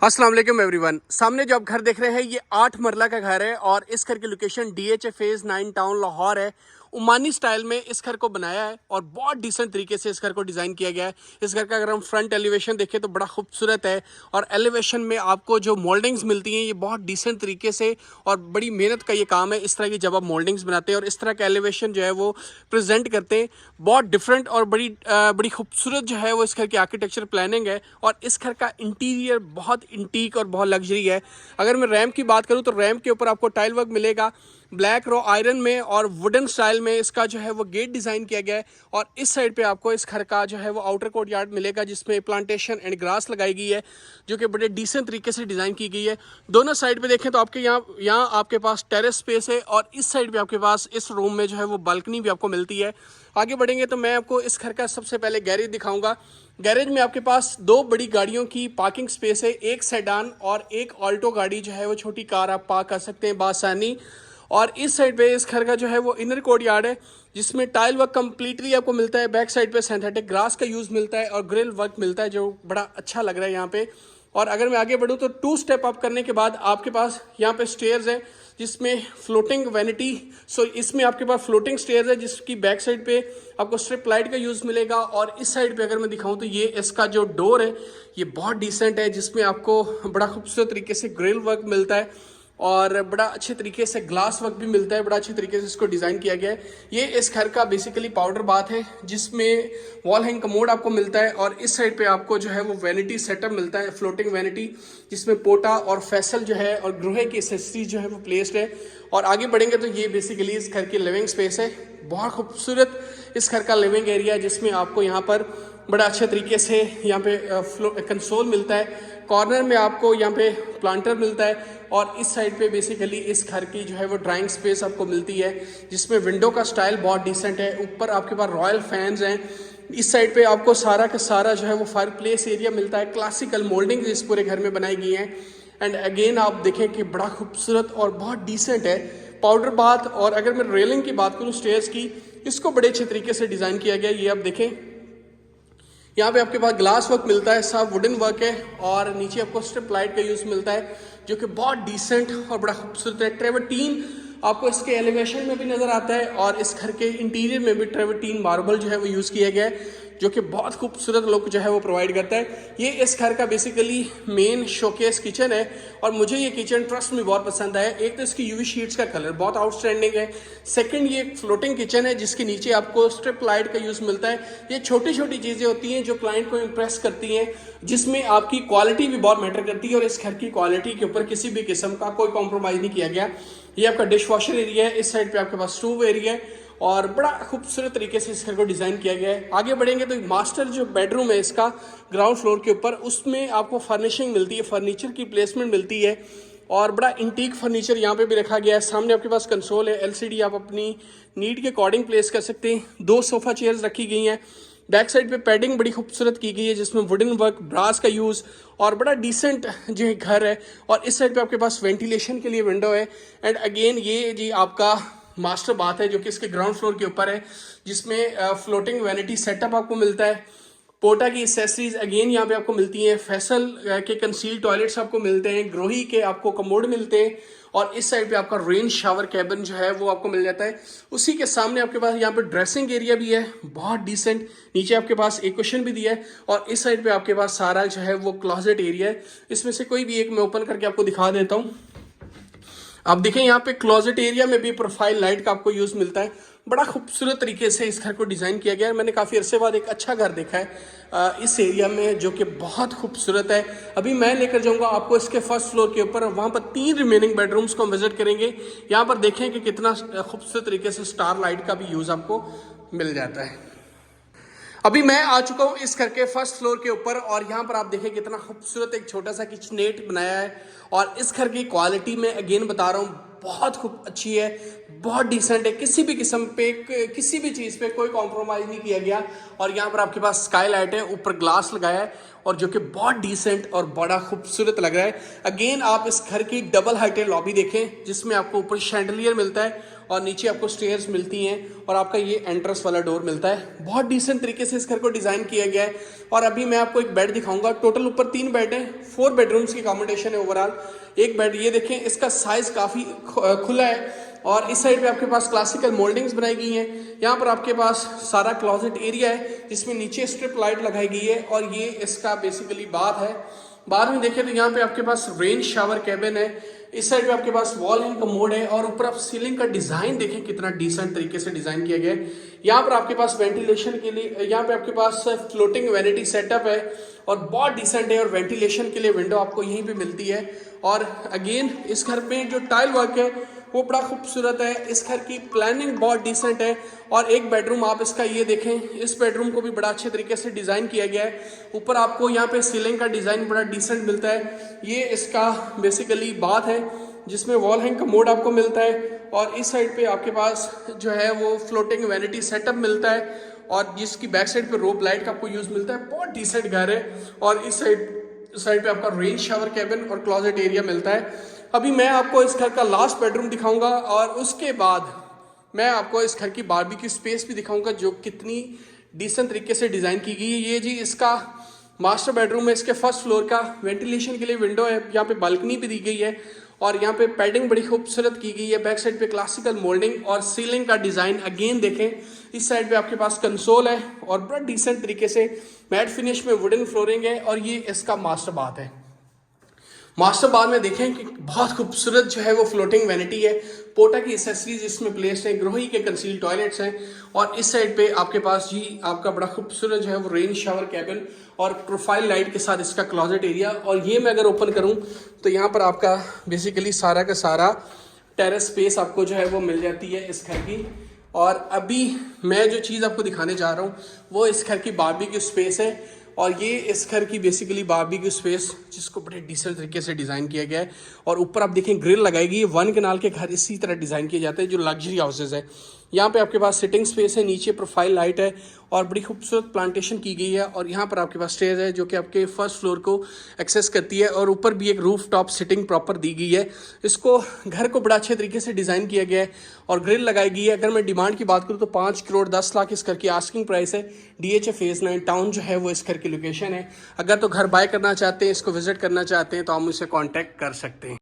अस्सलाम वालेकुम एवरीवन। सामने जो आप घर देख रहे हैं ये 8 मरला का घर है और इस घर की location DHA phase 9 town Lahore है। ओमानी स्टाइल में इस घर को बनाया है और बहुत डिसेंट तरीके से इस घर को डिज़ाइन किया गया है। इस घर का अगर हम फ्रंट एलिवेशन देखें तो बड़ा खूबसूरत है और एलिवेशन में आपको जो मोल्डिंग्स मिलती हैं ये बहुत डिसेंट तरीके से और बड़ी मेहनत का ये काम है। इस तरह की जब आप मोल्डिंग्स बनाते हैं और इस तरह का एलिवेशन जो है वो प्रेजेंट करते हैं, बहुत डिफरेंट और बड़ी खूबसूरत जो है वो इस घर की आर्किटेक्चर प्लानिंग है। और इस घर का इंटीरियर बहुत इंटीक और बहुत लग्जरी है। अगर मैं रैम की बात करूं तो रैम के ऊपर आपको टाइल वर्क मिलेगा ब्लैक रो आयरन में और वुडन स्टाइल में इसका जो है वो गेट डिज़ाइन किया गया है। और इस साइड पे आपको इस घर का जो है वो आउटर कोर्ट यार्ड मिलेगा जिसमें प्लांटेशन एंड ग्रास लगाई गई है जो कि बड़े डिसेंट तरीके से डिज़ाइन की गई है। दोनों साइड पे देखें तो आपके यहाँ आपके पास टेरेस स्पेस है और इस साइड पे आपके पास इस रूम में जो है वो बालकनी भी आपको मिलती है। आगे बढ़ेंगे तो मैं आपको इस घर का सबसे पहले गैरेज दिखाऊंगा। गैरेज में आपके पास दो बड़ी गाड़ियों की पार्किंग स्पेस है, एक सेडान और एक ऑल्टो गाड़ी जो है वो छोटी कार आप पार्क कर सकते हैं बासानी। और इस साइड पे इस घर का जो है वो इनर कोर्ट यार्ड है जिसमें टाइल वर्क कंप्लीटली आपको मिलता है। बैक साइड पे सिंथेटिक ग्रास का यूज़ मिलता है और ग्रिल वर्क मिलता है जो बड़ा अच्छा लग रहा है यहाँ पे। और अगर मैं आगे बढ़ूँ तो 2 स्टेप अप करने के बाद आपके पास यहाँ पे स्टेयर्स है जिसमें फ्लोटिंग वैनिटी। इसमें आपके पास फ्लोटिंग स्टेयर्स है जिसकी बैक साइड पे आपको स्ट्रिप लाइट का यूज़ मिलेगा। और इस साइड पे अगर मैं दिखाऊं तो ये इसका जो डोर है ये बहुत डिसेंट है जिसमें आपको बड़ा खूबसूरत तरीके से ग्रिल वर्क मिलता है और बड़ा अच्छे तरीके से ग्लास वर्क भी मिलता है। बड़ा अच्छे तरीके से इसको डिज़ाइन किया गया है। ये इस घर का बेसिकली पाउडर बाथ है जिसमें वॉल हैंग कमोड आपको मिलता है और इस साइड पे आपको जो है वो वैनिटी सेटअप मिलता है, फ्लोटिंग वैनिटी जिसमें पोटा और फैसल जो है और ग्रोहे की एसेसरीज जो है वो प्लेस्ड है। और आगे बढ़ेंगे तो ये बेसिकली इस घर की लिविंग स्पेस है। बहुत खूबसूरत इस घर का लिविंग एरिया है जिसमें आपको यहाँ पर बड़ा अच्छे तरीके से यहाँ पे कंसोल मिलता है। कॉर्नर में आपको यहाँ पे प्लांटर मिलता है और इस साइड पे बेसिकली इस घर की जो है वो ड्राइंग स्पेस आपको मिलती है जिसमें विंडो का स्टाइल बहुत डिसेंट है। ऊपर आपके पास रॉयल फैंस हैं। इस साइड पे आपको सारा का सारा जो है वो फायर प्लेस एरिया मिलता है। क्लासिकल मोल्डिंग इस पूरे घर में बनाई गई हैं। एंड अगेन आप देखें कि बड़ा खूबसूरत और बहुत डिसेंट है पाउडर बाथ। और अगर मैं रेलिंग की बात करूँ स्टेयर्स की, इसको बड़े अच्छे तरीके से डिज़ाइन किया गया। ये आप देखें यहाँ पे आपके पास ग्लास वर्क मिलता है, सब वुडन वर्क है और नीचे आपको स्ट्रिप लाइट का यूज़ मिलता है जो कि बहुत डिसेंट और बड़ा खूबसूरत है। ट्रेवर्टीन आपको इसके एलिवेशन में भी नज़र आता है और इस घर के इंटीरियर में भी ट्रेवर्टीन मार्बल जो है वो यूज़ किया गया है जो कि बहुत खूबसूरत लुक जो है वो प्रोवाइड करता है। ये इस घर का बेसिकली मेन शोकेस किचन है और मुझे ये किचन ट्रस्ट में बहुत पसंद आया। एक तो इसकी यूवी शीट्स का कलर बहुत आउटस्टैंडिंग है। सेकंड, ये एक फ्लोटिंग किचन है जिसके नीचे आपको स्ट्रिप लाइट का यूज़ मिलता है। ये छोटी छोटी चीज़ें होती हैं जो क्लाइंट को इम्प्रेस करती हैं, जिसमें आपकी क्वालिटी भी बहुत मैटर करती है और इस घर की क्वालिटी के ऊपर किसी भी किस्म का कोई कॉम्प्रोमाइज़ नहीं किया गया। ये आपका डिश वॉशर एरिया है, इस साइड पे आपके पास स्टोव एरिया है और बड़ा खूबसूरत तरीके से इस घर को डिज़ाइन किया गया है। आगे बढ़ेंगे तो मास्टर जो बेडरूम है इसका ग्राउंड फ्लोर के ऊपर, उसमें आपको फर्निशिंग मिलती है, फर्नीचर की प्लेसमेंट मिलती है और बड़ा इंटीक फर्नीचर यहाँ पे भी रखा गया है। सामने आपके पास कंसोल है, LCD आप अपनी नीड के अकॉर्डिंग प्लेस कर सकते हैं। 2 सोफ़ा चेयर्स रखी गई हैं। बैक साइड पे पैडिंग बड़ी खूबसूरत की गई है जिसमें वुडन वर्क, ब्रास का यूज़ और बड़ा डिसेंट जो है घर है। और इस साइड पे आपके पास वेंटिलेशन के लिए विंडो है। एंड अगेन ये जी आपका मास्टर बाथ है जो कि इसके ग्राउंड फ्लोर के ऊपर है जिसमें फ्लोटिंग वैनिटी सेटअप आपको मिलता है। पोटा की एसेसरीज अगेन यहाँ पे आपको मिलती हैं। फैसल के कंसील टॉयलेट्स आपको मिलते हैं। ग्रोही के आपको कमोड मिलते हैं और इस साइड पे आपका रेन शावर कैबिन जो है वो आपको मिल जाता है। उसी के सामने आपके पास यहाँ पे ड्रेसिंग एरिया भी है बहुत डिसेंट। नीचे आपके पास एक क्वेश्चन भी दिया है और इस साइड पे आपके पास सारा जो है वो क्लोजेट एरिया है। इसमें से कोई भी एक मैं ओपन करके आपको दिखा देता हूँ। आप देखें यहाँ पे क्लोजेट एरिया में भी प्रोफाइल लाइट का आपको यूज़ मिलता है। बड़ा खूबसूरत तरीके से इस घर को डिज़ाइन किया गया है। मैंने काफ़ी अरसे बाद एक अच्छा घर देखा है इस एरिया में जो कि बहुत खूबसूरत है। अभी मैं लेकर जाऊंगा आपको इसके फर्स्ट फ्लोर के ऊपर, वहाँ पर 3 रिमेनिंग बेडरूम्स को हम विजिट करेंगे। यहाँ पर देखें कि कितना खूबसूरत तरीके से स्टार लाइट का भी यूज़ आपको मिल जाता है। अभी मैं आ चुका हूँ इस घर के फर्स्ट फ्लोर के ऊपर और यहाँ पर आप देखें कितना खूबसूरत एक छोटा सा किचनेट बनाया है। और इस घर की क्वालिटी में अगेन बता रहा हूँ बहुत खूब अच्छी है, बहुत डिसेंट है। किसी भी किस्म पे किसी भी चीज़ पे कोई कॉम्प्रोमाइज़ नहीं किया गया। और यहाँ पर आपके पास स्काई लाइट है, ऊपर ग्लास लगाया है और जो कि बहुत डिसेंट और बड़ा खूबसूरत लग रहा है। अगेन आप इस घर की डबल हाइटेड लॉबी देखें, जिसमें आपको ऊपर शैंडलियर मिलता है और नीचे आपको स्टेयर्स मिलती हैं और आपका ये एंट्रेंस वाला डोर मिलता है। बहुत डिसेंट तरीके से इस घर को डिज़ाइन किया गया है। और अभी मैं आपको एक बेड दिखाऊंगा। टोटल ऊपर 3 बेड हैं, 4 बेडरूम्स की अकोमोडेशन है ओवरऑल। एक बेड ये देखें, इसका साइज काफ़ी खुला है और इस साइड पे आपके पास क्लासिकल मोल्डिंग्स बनाई गई हैं। यहाँ पर आपके पास सारा क्लोजेट एरिया है, जिसमें नीचे स्ट्रिप लाइट लगाई गई है और ये इसका बेसिकली बाथ है। बाद में देखें तो यहाँ पे आपके पास रेन शावर कैबिन है। इस साइड पे आपके पास वॉल हैंग कमोड है और ऊपर आप सीलिंग का डिजाइन देखें कितना डिसेंट तरीके से डिजाइन किया गया है। यहाँ पर आपके पास वेंटिलेशन के लिए यहाँ पे आपके पास फ्लोटिंग वैनिटी सेटअप है और बहुत डिसेंट है और वेंटिलेशन के लिए विंडो आपको यहीं पे मिलती है। और अगेन इस घर में जो टाइल वर्क है वो बड़ा खूबसूरत है। इस घर की प्लानिंग बहुत डिसेंट है। और एक बेडरूम आप इसका ये देखें, इस बेडरूम को भी बड़ा अच्छे तरीके से डिज़ाइन किया गया है। ऊपर आपको यहाँ पे सीलिंग का डिज़ाइन बड़ा डिसेंट मिलता है। ये इसका बेसिकली बाथ है, जिसमें वॉल हैंग का मोड आपको मिलता है और इस साइड पे आपके पास जो है वो फ्लोटिंग वैनिटी सेटअप मिलता है और जिसकी बैक साइड पे रोप लाइट का आपको यूज़ मिलता है। बहुत डिसेंट घर है। और इस साइड पे आपका रेन शावर कैबिन और क्लोजेट एरिया मिलता है। अभी मैं आपको इस घर का लास्ट बेडरूम दिखाऊंगा और उसके बाद मैं आपको इस घर की बारबेक्यू स्पेस भी दिखाऊंगा, जो कितनी डिसेंट तरीके से डिज़ाइन की गई है। ये जी इसका मास्टर बेडरूम है। इसके फर्स्ट फ्लोर का वेंटिलेशन के लिए विंडो है, यहाँ पे बालकनी भी दी गई है और यहाँ पे पैडिंग बड़ी खूबसूरत की गई है। बैक साइड पे क्लासिकल मोल्डिंग और सीलिंग का डिज़ाइन अगेन देखें। इस साइड पे आपके पास कंसोल है और बड़ा डिसेंट तरीके से मैट फिनिश में वुडन फ्लोरिंग है और ये इसका मास्टर बाथ है। मास्टर बाथ में देखें कि बहुत खूबसूरत जो है वो फ्लोटिंग वैनिटी है। पोटा की एसेसरीज इसमें प्लेस्ड है, ग्रोही के कंसील टॉयलेट्स हैं और इस साइड पे आपके पास जी आपका बड़ा खूबसूरत जो है वो रेन शावर कैबिन और प्रोफाइल लाइट के साथ इसका क्लोजेट एरिया। और ये मैं अगर ओपन करूं तो यहाँ पर आपका बेसिकली सारा का सारा टेरेस स्पेस आपको जो है वो मिल जाती है इस घर की। और अभी मैं जो चीज़ आपको दिखाने जा रहा हूँ वो इस घर की बारबेक्यू स्पेस है और ये इस घर की बेसिकली बारबेक्यू स्पेस, जिसको बड़े डिसेंट तरीके से डिज़ाइन किया गया है। और ऊपर आप देखें ग्रिल लगाएगी। 1 कनाल के घर इसी तरह डिज़ाइन किए जाते हैं जो लग्जरी हाउसेज है। यहाँ पे आपके पास सिटिंग स्पेस है, नीचे प्रोफाइल लाइट है और बड़ी खूबसूरत प्लांटेशन की गई है। और यहाँ पर आपके पास स्टेज है जो कि आपके फर्स्ट फ्लोर को एक्सेस करती है और ऊपर भी एक रूफ टॉप सिटिंग प्रॉपर दी गई है। इसको घर को बड़ा अच्छे तरीके से डिज़ाइन किया गया है और ग्रिल लगाई गई है। अगर मैं डिमांड की बात करूँ तो 5 करोड़ 10 लाख इस घर की आस्किंग प्राइस है। DHA फेज 9 टाउन जो है वो इस घर की लोकेशन है। अगर तो घर बाय करना चाहते हैं, इसको विजिट करना चाहते हैं तो आप मुझसे कॉन्टैक्ट कर सकते हैं।